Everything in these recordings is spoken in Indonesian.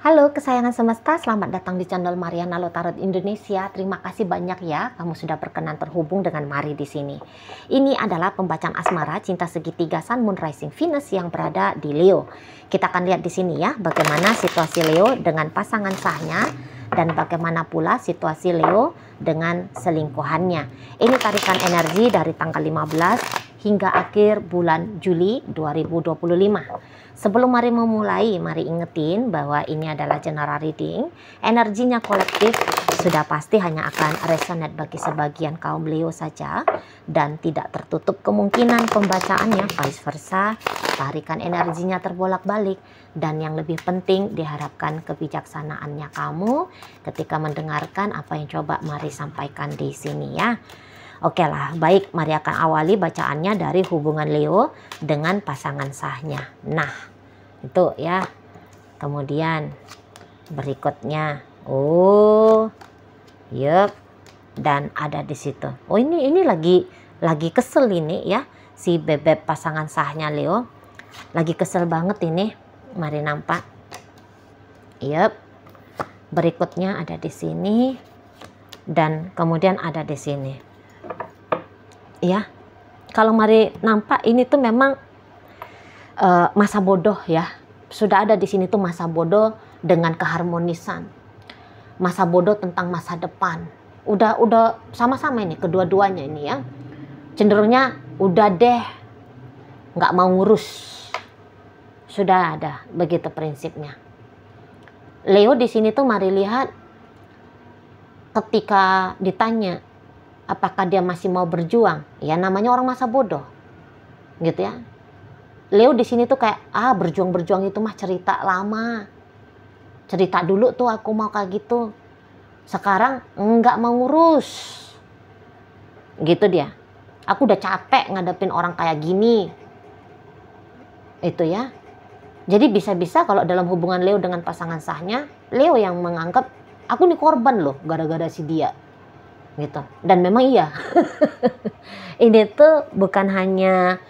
Halo kesayangan semesta, selamat datang di channel Mariana Lotarot Indonesia. Terima kasih banyak ya, kamu sudah berkenan terhubung dengan Mari di sini. Ini adalah pembacaan asmara cinta segitiga Sun Moon Rising Venus yang berada di Leo. Kita akan lihat di sini ya, bagaimana situasi Leo dengan pasangan sahnya dan bagaimana pula situasi Leo dengan selingkuhannya. Ini tarikan energi dari tanggal 15 hingga akhir bulan Juli 2025. Sebelum mari memulai, mari ingetin bahwa ini adalah general reading. Energinya kolektif sudah pasti hanya akan resonate bagi sebagian kaum Leo saja. Dan tidak tertutup kemungkinan pembacaannya vice versa. Tarikan energinya terbolak-balik. Dan yang lebih penting diharapkan kebijaksanaannya kamu ketika mendengarkan apa yang coba mari sampaikan di sini ya. Oke lah, baik, mari akan awali bacaannya dari hubungan Leo dengan pasangan sahnya. Nah, itu ya. Kemudian berikutnya, yup, dan ada di situ. Oh, ini lagi kesel ini ya, si bebek pasangan sahnya Leo. Lagi kesel banget ini. Mari nampak. Yup. Berikutnya ada di sini dan kemudian ada di sini. Ya, kalau mari nampak ini tuh memang masa bodoh ya. Sudah ada di sini tuh masa bodoh dengan keharmonisan. Masa bodoh tentang masa depan. Udah sama-sama ini kedua-duanya ini ya. Cenderungnya udah deh, nggak mau ngurus. Sudah ada begitu prinsipnya. Leo di sini tuh mari lihat ketika ditanya apakah dia masih mau berjuang? Ya namanya orang masa bodoh. Gitu ya. Leo di sini tuh kayak berjuang-berjuang itu mah cerita lama. Cerita dulu tuh aku mau kayak gitu. Sekarang enggak mau ngurus. Gitu dia. Aku udah capek ngadepin orang kayak gini. Itu ya. Jadi bisa-bisa kalau dalam hubungan Leo dengan pasangan sahnya, Leo yang menganggap aku nih korban loh gara-gara si dia. Gitu. Dan memang iya. Ini tuh bukan hanya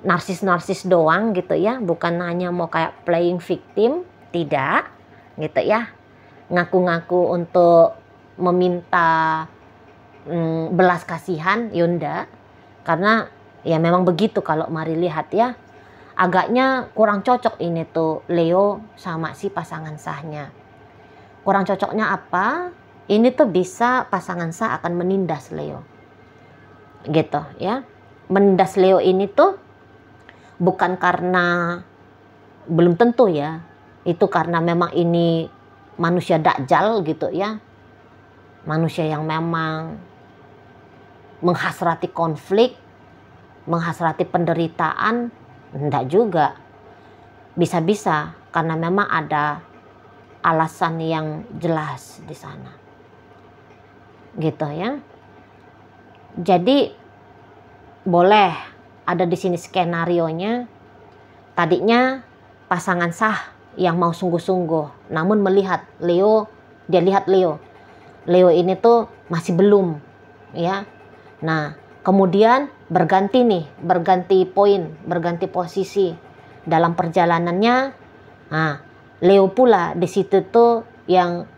narsis doang gitu ya, bukan hanya mau kayak playing victim, tidak gitu ya, ngaku-ngaku untuk meminta belas kasihan, yunda, karena ya memang begitu. Kalau mari lihat ya, agaknya kurang cocok ini tuh Leo sama si pasangan sahnya. Kurang cocoknya apa? Ini tuh bisa pasangan sah akan menindas Leo. Gitu ya. Menindas Leo ini tuh bukan karena, belum tentu ya. Itu karena memang ini manusia dakjal gitu ya. Manusia yang memang menghasrati konflik, menghasrati penderitaan. Enggak juga. Bisa-bisa karena memang ada alasan yang jelas di sana. Gitu ya. Jadi boleh ada di sini skenarionya. Tadinya pasangan sah yang mau sungguh-sungguh, namun melihat Leo, dia lihat Leo ini tuh masih belum ya. Nah, kemudian berganti poin, berganti posisi dalam perjalanannya. Nah, Leo pula di situ tuh yang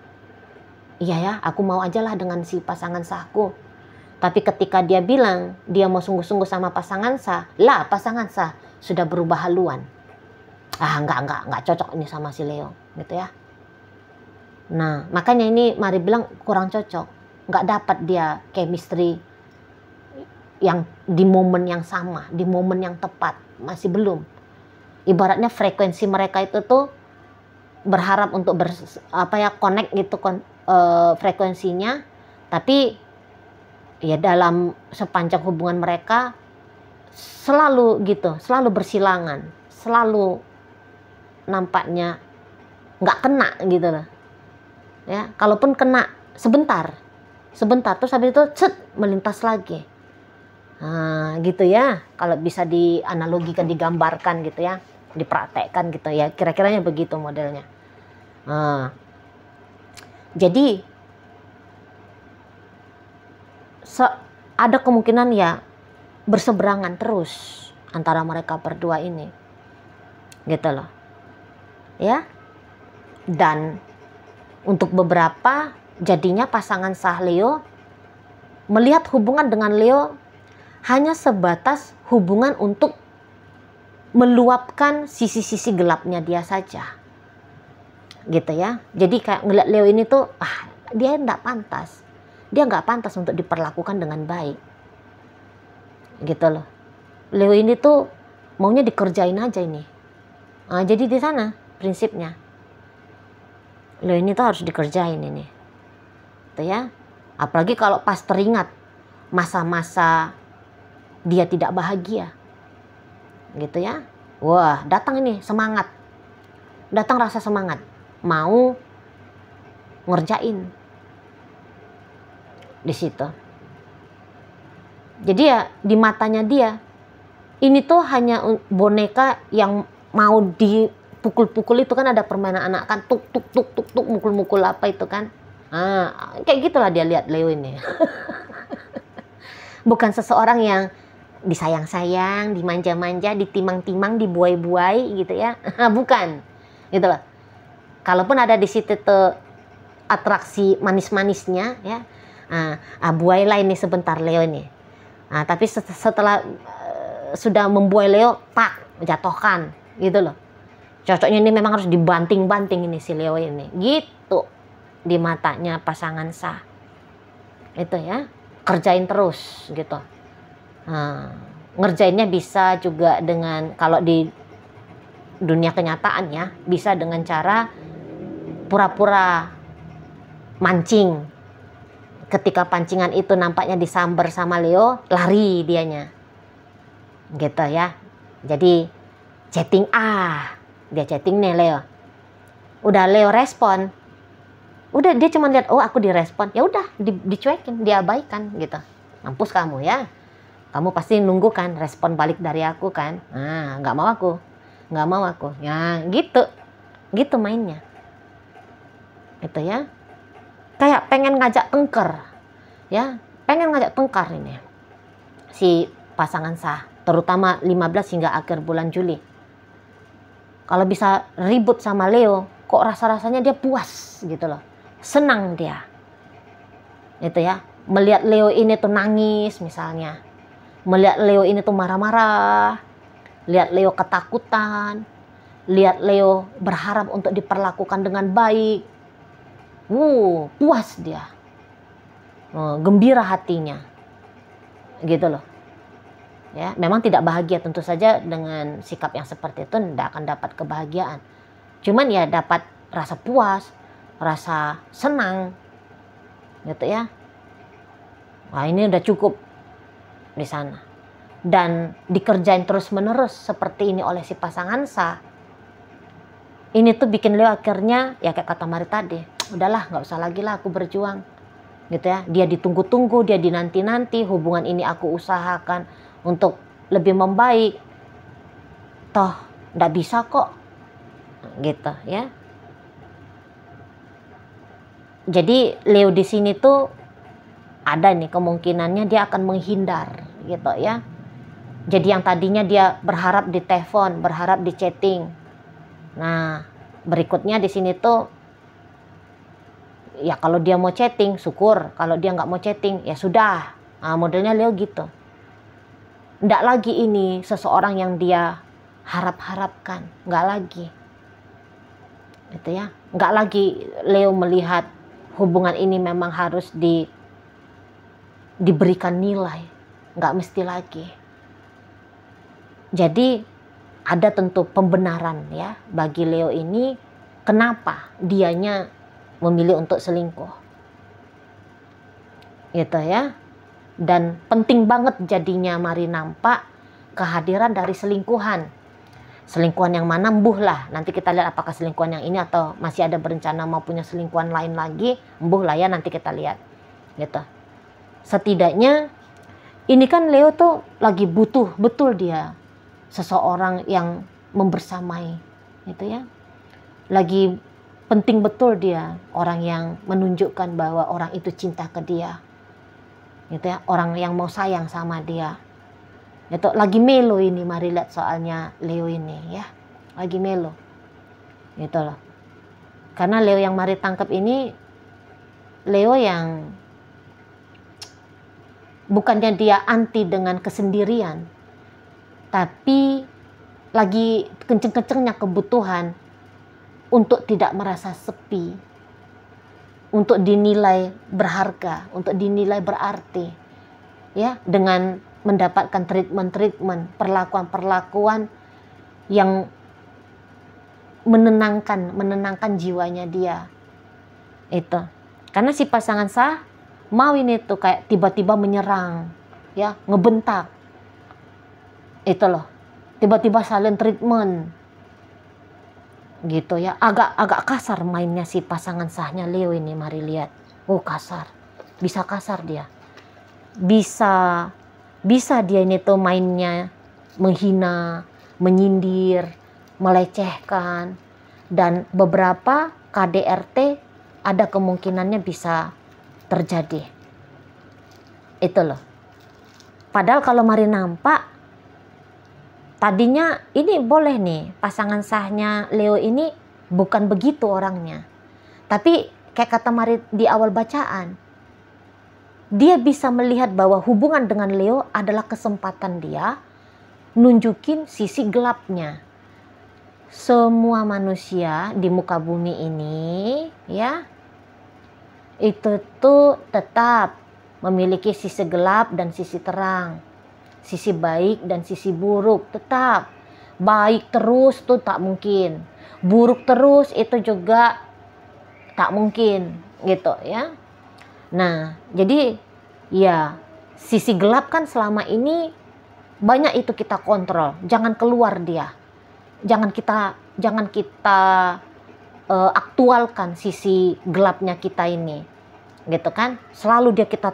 iya ya, aku mau aja lah dengan si pasangan sahku. Tapi ketika dia bilang dia mau sungguh-sungguh sama pasangan sah, lah pasangan sah sudah berubah haluan. Enggak cocok ini sama si Leo, gitu ya. Nah, makanya ini mari bilang kurang cocok. Enggak dapat dia chemistry yang di momen yang sama, di momen yang tepat, masih belum. Ibaratnya frekuensi mereka itu tuh berharap untuk connect gitu frekuensinya, tapi ya dalam sepanjang hubungan mereka selalu gitu, selalu bersilangan, selalu nampaknya nggak kena gitu loh ya. Kalaupun kena sebentar terus habis itu melintas lagi. Nah, gitu ya, kalau bisa dianalogikan, digambarkan gitu ya, dipraktekkan gitu ya, kira-kiranya begitu modelnya. Nah, jadi ada kemungkinan ya berseberangan terus antara mereka berdua ini, gitu loh ya. Dan untuk beberapa jadinya pasangan sah Leo melihat hubungan dengan Leo hanya sebatas hubungan untuk meluapkan sisi-sisi gelapnya dia saja, gitu ya. Jadi kayak ngeliat Leo ini tuh, dia nggak pantas untuk diperlakukan dengan baik, gitu loh. Leo ini tuh maunya dikerjain aja ini. Jadi di sana prinsipnya Leo ini tuh harus dikerjain ini, gitu ya. Apalagi kalau pas teringat masa-masa dia tidak bahagia, gitu ya. Wah, datang ini semangat, datang rasa semangat, mau ngerjain di situ. Jadi ya di matanya dia ini tuh hanya boneka yang mau dipukul-pukul. Itu kan ada permainan anak kan, tuk tuk tuk tuk tuk, mukul-mukul apa itu kan. Kayak gitulah dia lihat Leo ini. Bukan seseorang yang disayang-sayang, dimanja-manja, ditimang-timang, dibuai-buai gitu ya. Bukan, gitu loh. Kalaupun ada di situ tuh atraksi manis-manisnya ya, buai lah ini sebentar Leo ini. Tapi setelah sudah membuai Leo, jatuhkan, gitu loh. Cocoknya ini memang harus dibanting-banting ini si Leo ini, gitu di matanya pasangan sah. Itu ya, kerjain terus gitu. Ngerjainnya bisa juga dengan, kalau di dunia kenyataan ya, bisa dengan cara pura-pura mancing. Ketika pancingan itu nampaknya disamber sama Leo, lari dianya, gitu ya. Jadi chatting, dia chatting nih Leo, udah Leo respon, udah dia cuma lihat, oh aku direspon, ya udah dicuekin, diabaikan gitu. Mampus kamu ya, kamu pasti nunggu kan respon balik dari aku kan. Nggak mau aku ya, gitu mainnya, itu ya. Kayak pengen ngajak tengker ya, pengen ngajak tengkar ini si pasangan sah, terutama 15 hingga akhir bulan Juli. Kalau bisa ribut sama Leo, kok rasa-rasanya dia puas gitu loh, senang dia, itu ya. Melihat Leo ini tuh nangis misalnya, melihat Leo ini tuh marah-marah, lihat Leo ketakutan, lihat Leo berharap untuk diperlakukan dengan baik, puas dia, gembira hatinya, gitu loh. Ya, memang tidak bahagia tentu saja dengan sikap yang seperti itu, tidak akan dapat kebahagiaan. Cuman ya dapat rasa puas, rasa senang, gitu ya. Ini udah cukup di sana. Dan dikerjain terus-menerus seperti ini oleh si pasangan sah. Ini tuh bikin Leo akhirnya ya kayak kata Mari tadi, udahlah nggak usah lagi lah aku berjuang, gitu ya. Dia ditunggu-tunggu, dia dinanti-nanti, hubungan ini aku usahakan untuk lebih membaik, toh nggak bisa kok, gitu ya. Jadi Leo di sini tuh ada nih kemungkinannya dia akan menghindar, gitu ya. Jadi yang tadinya dia berharap di telepon, berharap di chatting, nah berikutnya di sini tuh ya kalau dia mau chatting syukur, kalau dia nggak mau chatting ya sudah. Modelnya Leo gitu. Nggak lagi ini seseorang yang dia harap-harapkan, nggak lagi, gitu ya. Nggak lagi Leo melihat hubungan ini memang harus diberikan nilai, nggak mesti lagi. Jadi ada tentu pembenaran ya bagi Leo ini kenapa dianya memilih untuk selingkuh, gitu ya. Dan penting banget jadinya Mari nampak kehadiran dari selingkuhan yang mana embuh lah. Nanti kita lihat apakah selingkuhan yang ini atau masih ada berencana mau punya selingkuhan lain lagi, embuh lah ya, nanti kita lihat, gitu. Setidaknya ini kan Leo tuh lagi butuh betul dia seseorang yang membersamai, gitu ya. Lagi penting betul dia orang yang menunjukkan bahwa orang itu cinta ke dia, gitu ya. Orang yang mau sayang sama dia, itu lagi melo ini. Mari lihat soalnya Leo ini ya, lagi melo, gitu loh. Karena Leo yang Mari tangkap ini Leo yang bukannya dia anti dengan kesendirian, tapi lagi kenceng-kencengnya kebutuhan untuk tidak merasa sepi, untuk dinilai berharga, untuk dinilai berarti, ya, dengan mendapatkan treatment, perlakuan yang menenangkan jiwanya dia. Itu. Karena si pasangan sah mau ini tuh kayak tiba-tiba menyerang, ya, ngebentak. Itu loh. Tiba-tiba silent treatment. Gitu ya. Agak kasar mainnya si pasangan sahnya Leo ini, mari lihat. Oh, kasar. Bisa kasar dia. Bisa dia ini tuh mainnya menghina, menyindir, melecehkan, dan beberapa KDRT ada kemungkinannya bisa terjadi. Itu loh. Padahal kalau mari nampak, tadinya ini boleh nih, pasangan sahnya Leo ini bukan begitu orangnya. Tapi kayak kata mari di awal bacaan, dia bisa melihat bahwa hubungan dengan Leo adalah kesempatan dia nunjukin sisi gelapnya. Semua manusia di muka bumi ini, ya, itu tuh tetap memiliki sisi gelap dan sisi terang, sisi baik dan sisi buruk. Tetap baik terus tuh tak mungkin, buruk terus itu juga tak mungkin, gitu ya. Nah, jadi ya sisi gelap kan selama ini banyak itu kita kontrol, jangan keluar dia, jangan kita aktualkan sisi gelapnya kita ini, gitu kan. Selalu dia kita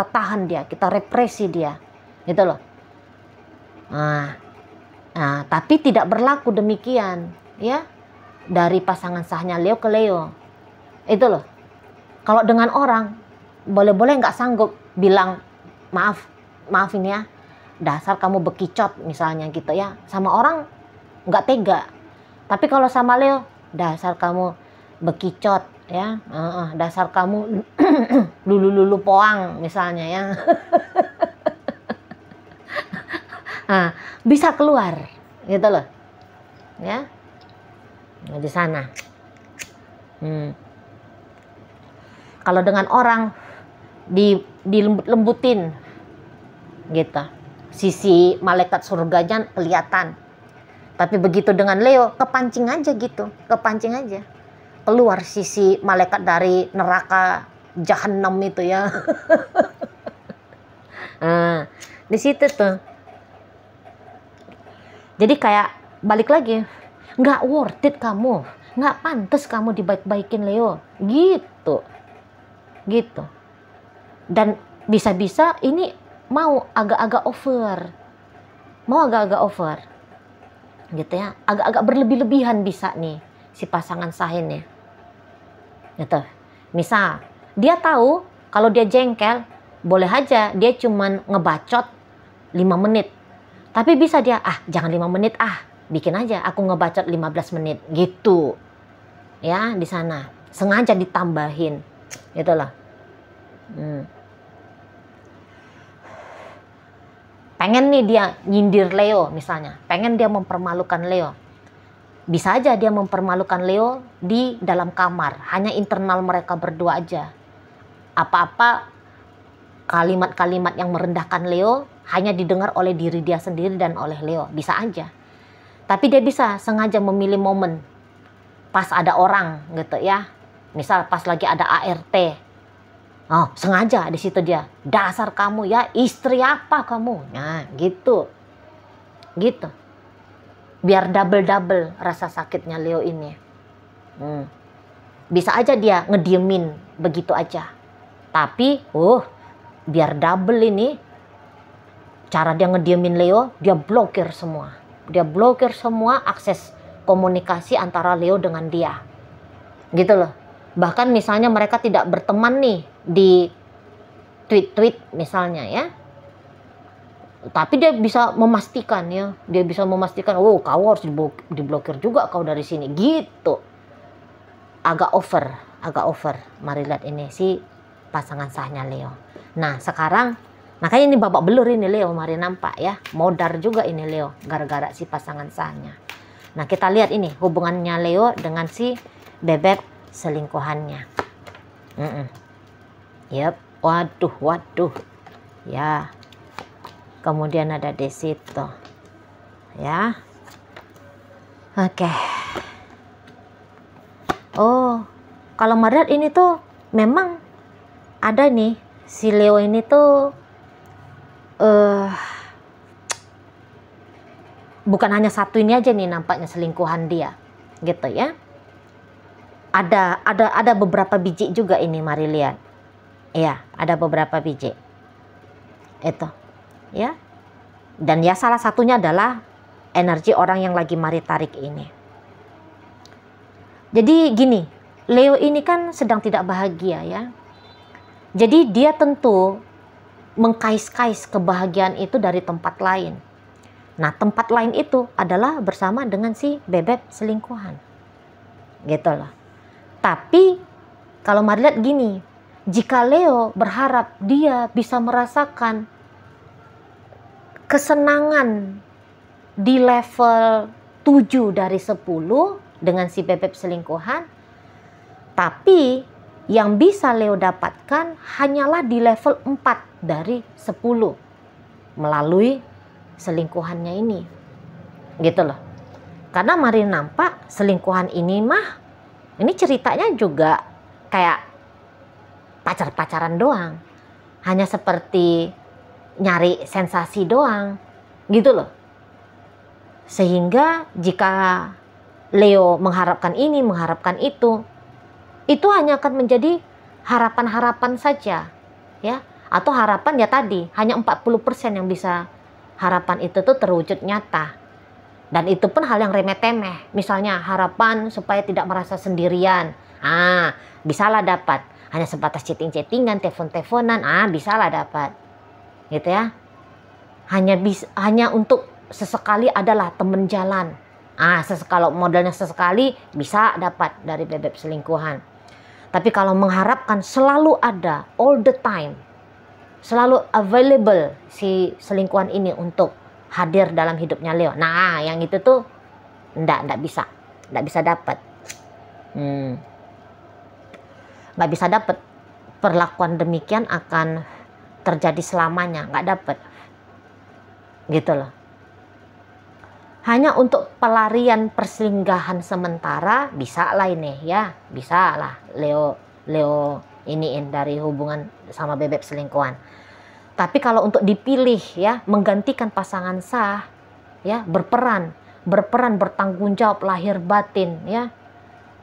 tahan dia, kita represi dia, gitu loh. Nah, tapi tidak berlaku demikian, ya, dari pasangan sahnya Leo ke Leo, itu loh. Kalau dengan orang boleh-boleh nggak sanggup bilang maaf ini ya, dasar kamu bekicot misalnya gitu ya, sama orang nggak tega. Tapi kalau sama Leo, dasar kamu bekicot ya, dasar kamu lulu poang misalnya ya. Nah, bisa keluar gitu loh ya. Nah, di sana kalau dengan orang dilembutin gitu, sisi malaikat surganya kelihatan. Tapi begitu dengan Leo, kepancing aja gitu, kepancing aja. Keluar sisi malaikat dari neraka jahanam itu ya. Nah, di situ tuh. Jadi kayak balik lagi, nggak worth it kamu, nggak pantas kamu dibaik-baikin Leo, gitu. Dan bisa-bisa ini mau agak-agak over. Gitu ya, agak-agak berlebih-lebihan bisa nih si pasangan sah ini, gitu. Misal dia tahu kalau dia jengkel, boleh aja dia cuman ngebacot 5 menit, tapi bisa dia jangan 5 menit, bikin aja aku ngebacot 15 menit gitu ya. Di sana sengaja ditambahin gitu loh. Pengen nih dia nyindir Leo misalnya, pengen dia mempermalukan Leo. Bisa aja dia mempermalukan Leo di dalam kamar, hanya internal mereka berdua aja. Apa-apa kalimat-kalimat yang merendahkan Leo hanya didengar oleh diri dia sendiri dan oleh Leo, bisa aja. Tapi dia bisa sengaja memilih momen pas ada orang gitu ya. Misal pas lagi ada ART. Oh, sengaja di situ dia, dasar kamu ya, istri apa kamu? Nah, gitu. Biar double rasa sakitnya Leo ini. Bisa aja dia ngediemin begitu aja. Tapi, biar double ini, cara dia ngediemin Leo, dia blokir semua. Dia blokir semua akses komunikasi antara Leo dengan dia. Gitu loh. Bahkan misalnya mereka tidak berteman nih di tweet misalnya ya. Tapi dia bisa memastikan ya. Dia bisa memastikan, kau harus diblokir juga kau dari sini. Gitu. agak over. Mari lihat ini si pasangan sahnya Leo. Nah sekarang, makanya ini babak belur ini Leo, mari nampak ya. Modar juga ini Leo, gara-gara si pasangan sahnya. Nah kita lihat ini hubungannya Leo dengan si bebek selingkuhannya. Yep, waduh. Ya. Kemudian ada di situ. Ya. Oke. Oh, kalau Maret ini tuh memang ada nih si Leo ini tuh bukan hanya satu ini aja nih nampaknya selingkuhan dia, gitu ya. Ada beberapa biji juga ini, mari lihat. Iya, ada beberapa biji. Itu, ya. Dan ya salah satunya adalah energi orang yang lagi mari tarik ini. Jadi gini, Leo ini kan sedang tidak bahagia ya. Jadi dia tentu mengkais-kais kebahagiaan itu dari tempat lain. Nah tempat lain itu adalah bersama dengan si bebek selingkuhan. Gitu loh. Tapi kalau mari lihat gini, jika Leo berharap dia bisa merasakan kesenangan di level 7 dari 10 dengan si bebek selingkuhan, tapi yang bisa Leo dapatkan hanyalah di level 4 dari 10 melalui selingkuhannya ini, gitu loh. Karena mari nampak selingkuhan ini mah, ini ceritanya juga kayak pacar-pacaran doang, hanya seperti nyari sensasi doang, gitu loh. Sehingga jika Leo mengharapkan ini, mengharapkan itu hanya akan menjadi harapan-harapan saja, ya. Atau harapan ya tadi, hanya 40% yang bisa harapan itu tuh terwujud nyata. Dan itu pun hal yang remeh-temeh. Misalnya harapan supaya tidak merasa sendirian. Bisalah dapat. Hanya sebatas chatting-chattingan, telepon-teleponan, bisalah dapat. Gitu ya. Hanya untuk sesekali adalah temen jalan. Kalau modelnya sesekali bisa dapat dari bebek selingkuhan. Tapi kalau mengharapkan selalu ada, all the time, selalu available si selingkuhan ini untuk hadir dalam hidupnya Leo. Nah, yang itu tuh enggak bisa dapat. Nggak bisa dapat. Perlakuan demikian akan terjadi selamanya, nggak dapat. Gitu loh. Hanya untuk pelarian persinggahan sementara bisa lah ini ya, bisa lah Leo iniin dari hubungan sama bebek selingkuhan. Tapi kalau untuk dipilih ya, menggantikan pasangan sah ya, berperan bertanggung jawab lahir batin ya,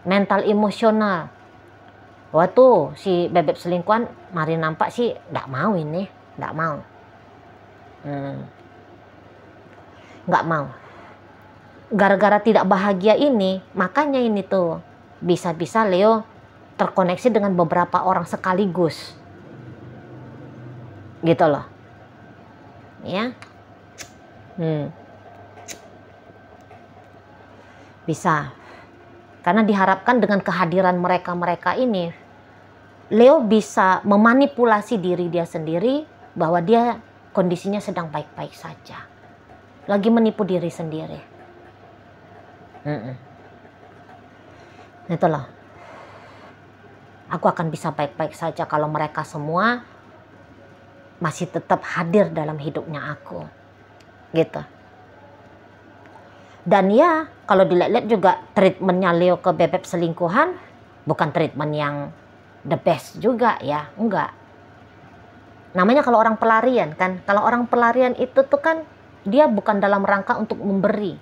mental emosional. Tuh si bebek selingkuhan mari nampak sih nggak mau ini, nggak mau. Nggak mau. Gara-gara tidak bahagia ini, makanya ini tuh bisa-bisa Leo terkoneksi dengan beberapa orang sekaligus. Gitu loh. Ya. Bisa. Karena diharapkan dengan kehadiran mereka-mereka ini, Leo bisa memanipulasi diri dia sendiri bahwa dia kondisinya sedang baik-baik saja. Lagi menipu diri sendiri. Itulah. Aku akan bisa baik-baik saja kalau mereka semua masih tetap hadir dalam hidupnya aku. Gitu. Dan ya, kalau dilihat-lihat juga treatmentnya Leo ke bebek selingkuhan bukan treatment yang the best juga ya, enggak. Namanya kalau orang pelarian kan, kalau orang pelarian itu tuh kan dia bukan dalam rangka untuk memberi,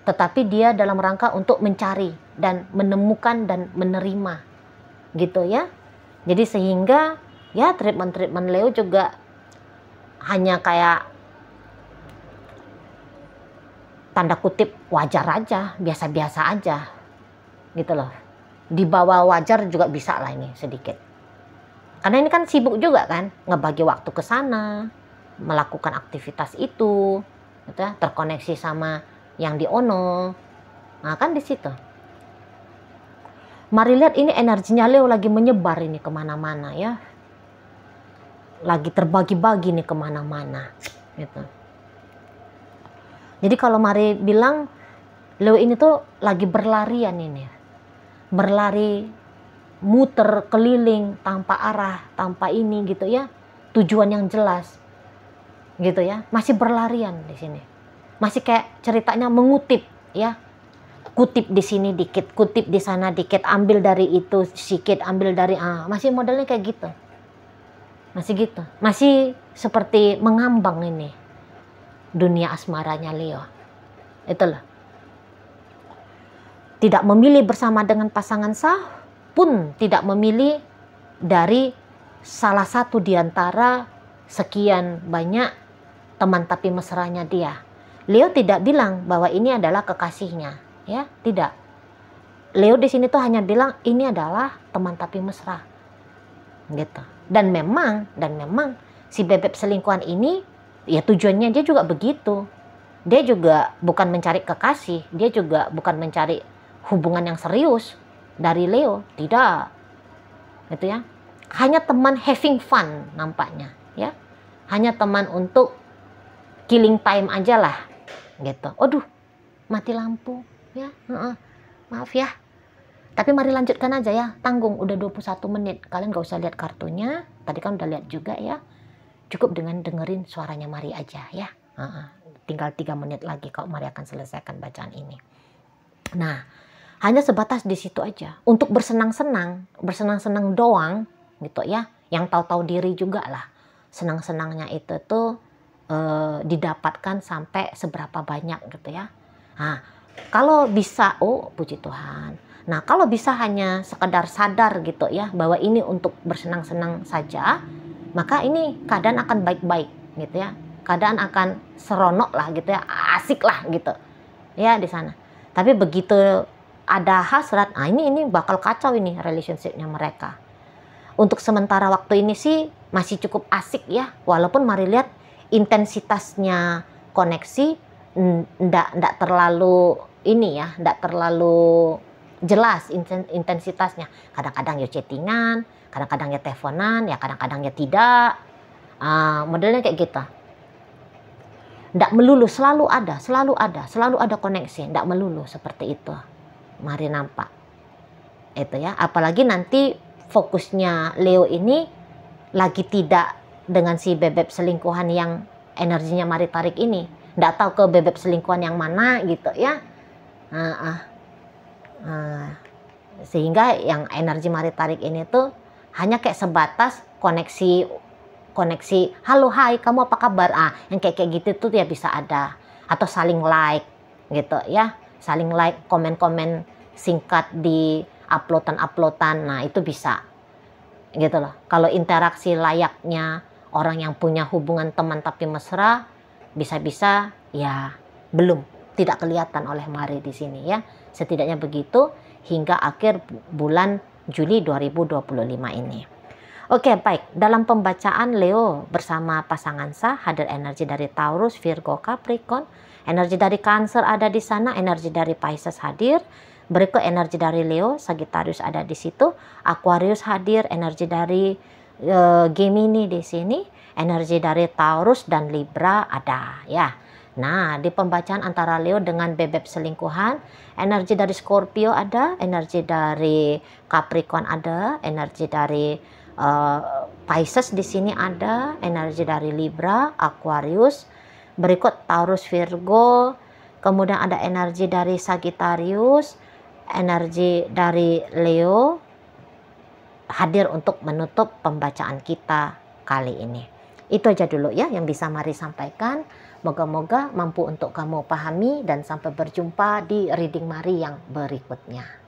tetapi dia dalam rangka untuk mencari dan menemukan dan menerima, gitu ya. Jadi sehingga ya treatment Leo juga hanya kayak tanda kutip wajar aja, biasa-biasa aja, gitu loh. Di bawah wajar juga bisa lah ini sedikit. Karena ini kan sibuk juga kan, ngebagi waktu ke sana, melakukan aktivitas itu, gitu ya, terkoneksi sama yang di Ono. Nah kan di situ. Mari lihat ini energinya Leo lagi menyebar ini kemana-mana ya. Lagi terbagi-bagi nih kemana-mana gitu. Jadi kalau Mari bilang Leo ini tuh lagi berlarian ini. Berlari, muter keliling tanpa arah, tanpa ini gitu ya. Tujuan yang jelas. Gitu ya. Masih berlarian di sini. Masih kayak ceritanya mengutip ya. Kutip di sini dikit, kutip di sana dikit, ambil dari itu sedikit, ambil dari masih modelnya kayak gitu. Masih gitu. Masih seperti mengambang ini dunia asmaranya Leo. Itulah. Tidak memilih bersama dengan pasangan sah, pun tidak memilih dari salah satu di antara sekian banyak teman tapi mesranya dia. Leo tidak bilang bahwa ini adalah kekasihnya. Ya, tidak. Leo di sini tuh hanya bilang ini adalah teman tapi mesra. Gitu. Dan memang si bebek selingkuhan ini ya tujuannya dia juga begitu. Dia juga bukan mencari kekasih, dia juga bukan mencari hubungan yang serius dari Leo, tidak. Gitu ya. Hanya teman having fun nampaknya, ya. Hanya teman untuk killing time aja lah. Gitu. Aduh, mati lampu. Ya, maaf ya. Tapi mari lanjutkan aja ya. Tanggung udah 21 menit. Kalian gak usah lihat kartunya. Tadi kan udah lihat juga ya. Cukup dengan dengerin suaranya Mari aja ya. Tinggal 3 menit lagi kalau Mari akan selesaikan bacaan ini. Nah, hanya sebatas di situ aja. Untuk bersenang-senang doang gitu ya. Yang tahu-tahu diri juga lah. Senang-senangnya itu tuh didapatkan sampai seberapa banyak gitu ya. Nah, kalau bisa, oh puji Tuhan. Nah, kalau bisa hanya sekedar sadar gitu ya, bahwa ini untuk bersenang-senang saja, maka ini keadaan akan baik-baik gitu ya. Keadaan akan seronok lah gitu ya, asik lah gitu. Ya di sana. Tapi begitu ada hasrat, ini bakal kacau ini relationship-nya mereka. Untuk sementara waktu ini sih masih cukup asik ya, walaupun Mari lihat intensitasnya koneksi ndak terlalu ini ya, ndak terlalu jelas intensitasnya. Kadang-kadang ya chattingan, kadang-kadang ya teleponan, ya kadang-kadang ya tidak. Modelnya kayak gitu. Ndak melulu, selalu ada koneksi, ndak melulu seperti itu. Mari nampak. Itu ya, apalagi nanti fokusnya Leo ini lagi tidak dengan si bebek selingkuhan yang energinya Mari tarik ini. Nggak tahu ke bebek selingkuhan yang mana gitu ya. Sehingga yang energi Mari tarik ini tuh hanya kayak sebatas koneksi, halo hai kamu apa kabar, yang kayak gitu tuh ya bisa ada. Atau saling like gitu ya, saling like, komen-komen singkat di uploadan, nah itu bisa gitu loh. Kalau interaksi layaknya orang yang punya hubungan teman tapi mesra, bisa-bisa ya tidak kelihatan oleh Mari di sini ya. Setidaknya begitu hingga akhir bulan Juli 2025 ini. Oke, baik. Dalam pembacaan Leo bersama pasangan sah, hadir energi dari Taurus, Virgo, Capricorn, energi dari Cancer ada di sana, energi dari Pisces hadir. Berikut energi dari Leo, Sagittarius ada di situ, Aquarius hadir, energi dari Gemini di sini, energi dari Taurus dan Libra ada ya. Nah, di pembacaan antara Leo dengan bebek selingkuhan, energi dari Scorpio ada, energi dari Capricorn ada, energi dari Pisces di sini ada, energi dari Libra, Aquarius, berikut Taurus, Virgo, kemudian ada energi dari Sagittarius, energi dari Leo hadir untuk menutup pembacaan kita kali ini. Itu aja dulu ya yang bisa Mari sampaikan. Moga-moga mampu untuk kamu pahami dan sampai berjumpa di reading Mari yang berikutnya.